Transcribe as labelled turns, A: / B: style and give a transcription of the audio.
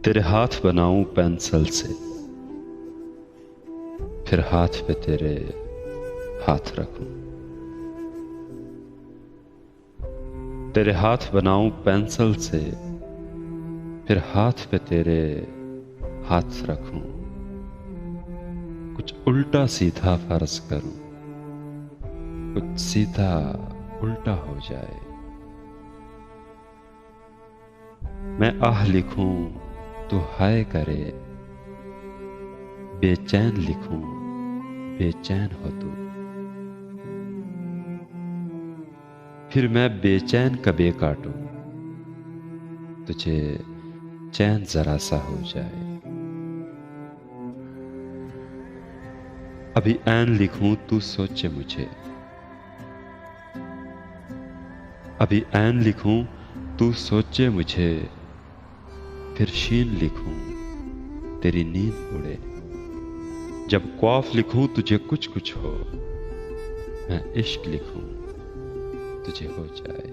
A: तेरे हाथ बनाऊं पेंसिल से, फिर हाथ पे तेरे हाथ रखूं। तेरे हाथ बनाऊं पेंसिल से, फिर हाथ पे तेरे हाथ रखूं। कुछ उल्टा सीधा फर्ज करूं, कुछ सीधा उल्टा हो जाए। मैं आह लिखूं तो हाय करे, बेचैन लिखूं बेचैन हो तू। फिर मैं बेचैन कबे काटूं, तुझे चैन जरा सा हो जाए। अभी ऐन लिखूं तू सोचे मुझे, अभी ऐन लिखूं तू सोचे मुझे। फिर शीन लिखूं तेरी नींद उड़े। जब ख्वाफ लिखूं तुझे कुछ कुछ हो, मैं इश्क लिखूं तुझे हो जाए।